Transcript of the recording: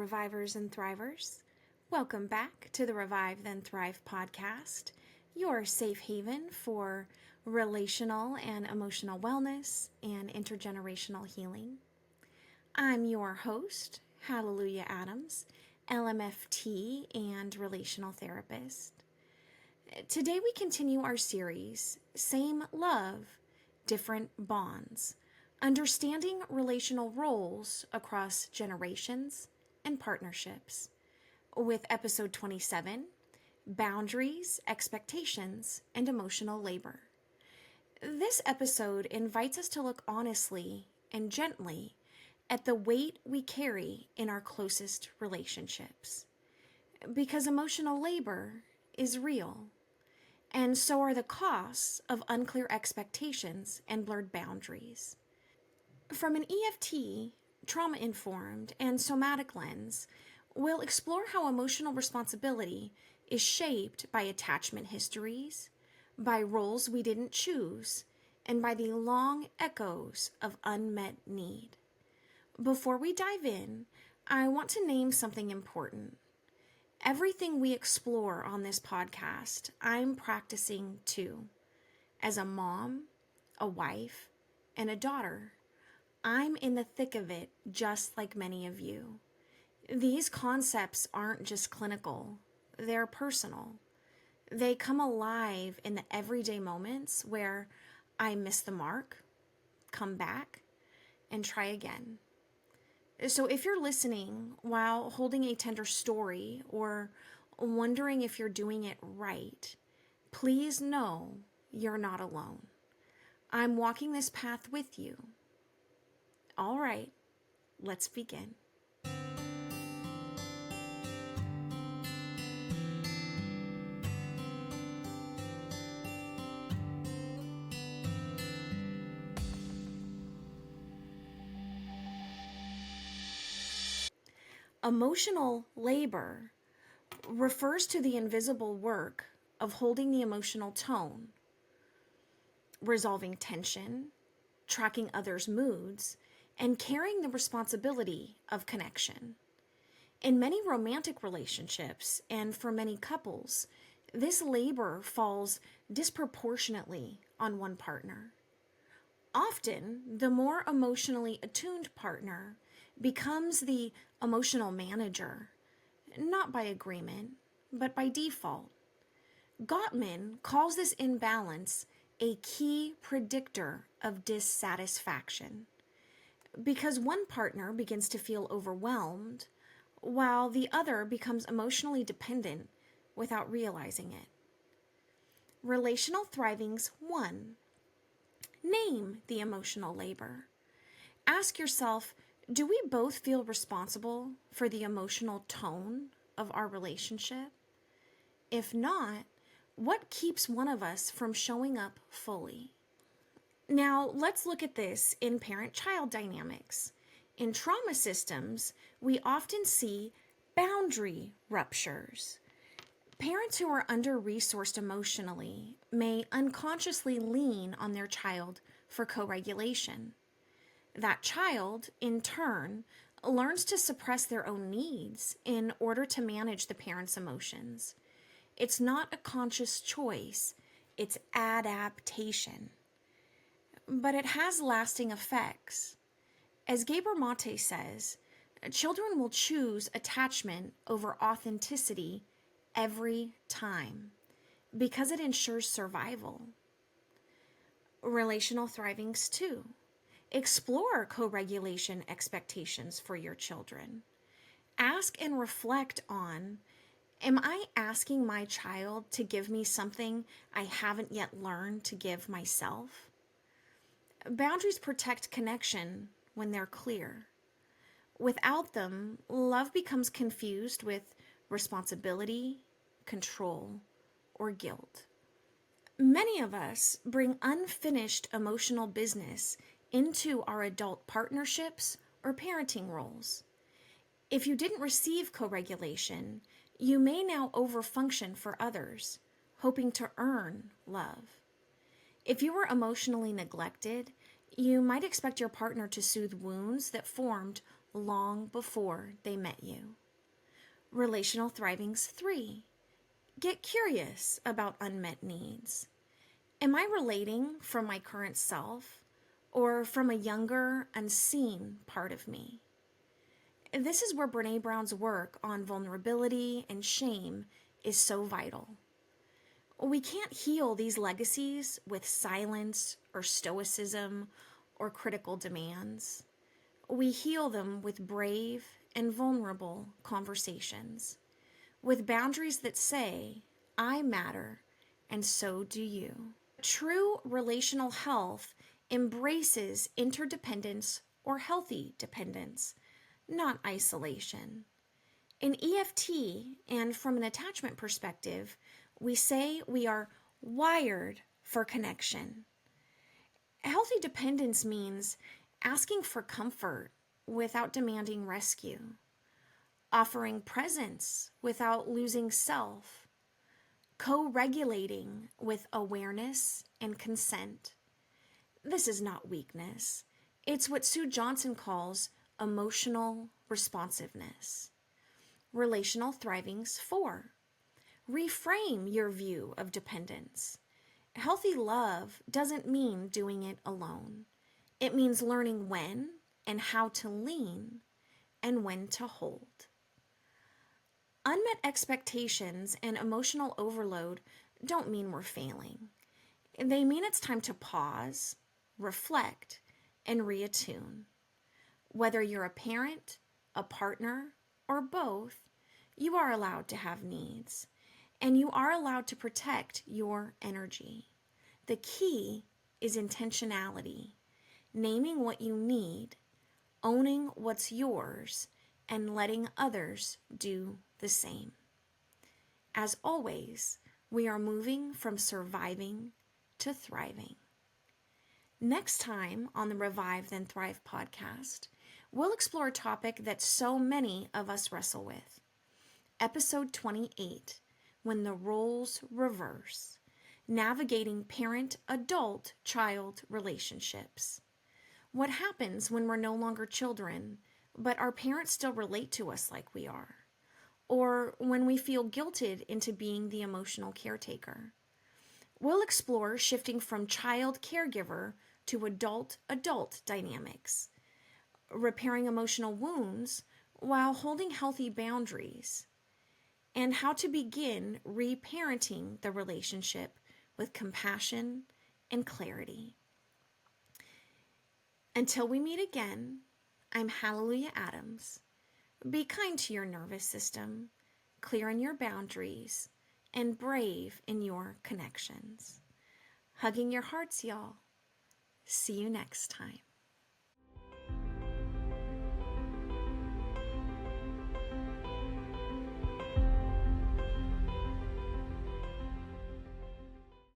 Revivers and Thrivers. Welcome back to the Revive Then Thrive podcast, your safe haven for relational and emotional wellness and intergenerational healing. I'm your host, Hallelujah Adams, LMFT and relational therapist. Today we continue our series, Same Love, Different Bonds, understanding relational roles across generations and partnerships, with episode 27, Boundaries, Expectations, and Emotional Labor. This episode invites us to look honestly and gently at the weight we carry in our closest relationships. Because emotional labor is real, and so are the costs of unclear expectations and blurred boundaries. From an EFT, trauma-informed, and somatic lens, we'll explore how emotional responsibility is shaped by attachment histories, by roles we didn't choose, and by the long echoes of unmet need. Before we dive in, I want to name something important. Everything we explore on this podcast, I'm practicing too. As a mom, a wife, and a daughter, I'm in the thick of it just like many of you. These concepts aren't just clinical, they're personal. They come alive in the everyday moments where I miss the mark, come back, and try again. So if you're listening while holding a tender story or wondering if you're doing it right, please know you're not alone. I'm walking this path with you. All right, let's begin. Emotional labor refers to the invisible work of holding the emotional tone, resolving tension, tracking others' moods, and carrying the responsibility of connection. In many romantic relationships, and for many couples, this labor falls disproportionately on one partner. Often, the more emotionally attuned partner becomes the emotional manager, not by agreement, but by default. Gottman calls this imbalance a key predictor of dissatisfaction, because one partner begins to feel overwhelmed while the other becomes emotionally dependent without realizing it. Relational Thriving's 1. Name the emotional labor. Ask yourself, do we both feel responsible for the emotional tone of our relationship? If not, what keeps one of us from showing up fully? Now, let's look at this in parent-child dynamics. In trauma systems, we often see boundary ruptures. Parents who are under-resourced emotionally may unconsciously lean on their child for co-regulation. That child, in turn, learns to suppress their own needs in order to manage the parent's emotions. It's not a conscious choice, it's adaptation. But it has lasting effects. As Gabor Mate says, children will choose attachment over authenticity every time because it ensures survival. Relational Thriving's 2. Explore co-regulation expectations for your children. Ask and reflect on, am I asking my child to give me something I haven't yet learned to give myself? Boundaries protect connection when they're clear. Without them, love becomes confused with responsibility, control, or guilt. Many of us bring unfinished emotional business into our adult partnerships or parenting roles. If you didn't receive co-regulation, you may now overfunction for others, hoping to earn love. If you were emotionally neglected, you might expect your partner to soothe wounds that formed long before they met you. Relational Thriving's 3. Get curious about unmet needs. Am I relating from my current self or from a younger, unseen part of me? This is where Brene Brown's work on vulnerability and shame is so vital. We can't heal these legacies with silence or stoicism or critical demands. We heal them with brave and vulnerable conversations, with boundaries that say, I matter, and so do you. True relational health embraces interdependence or healthy dependence, not isolation. In EFT and from an attachment perspective, we say we are wired for connection. Healthy dependence means asking for comfort without demanding rescue, offering presence without losing self, co-regulating with awareness and consent. This is not weakness. It's what Sue Johnson calls emotional responsiveness. Relational Thriving's 4. Reframe your view of dependence. Healthy love doesn't mean doing it alone. It means learning when and how to lean and when to hold. Unmet expectations and emotional overload don't mean we're failing. They mean it's time to pause, reflect, and reattune. Whether you're a parent, a partner, or both, you are allowed to have needs, and you are allowed to protect your energy. The key is intentionality, naming what you need, owning what's yours, and letting others do the same. As always, we are moving from surviving to thriving. Next time on the Revive Then Thrive podcast, we'll explore a topic that so many of us wrestle with. Episode 28, When the Roles Reverse, Navigating Parent-Adult-Child Relationships. What happens when we're no longer children, but our parents still relate to us like we are? Or when we feel guilted into being the emotional caretaker? We'll explore shifting from child caregiver to adult-adult dynamics, repairing emotional wounds while holding healthy boundaries, and how to begin reparenting the relationship with compassion and clarity. Until we meet again, I'm Hallelujah Adams. Be kind to your nervous system, clear in your boundaries, and brave in your connections. Hugging your hearts, y'all. See you next time.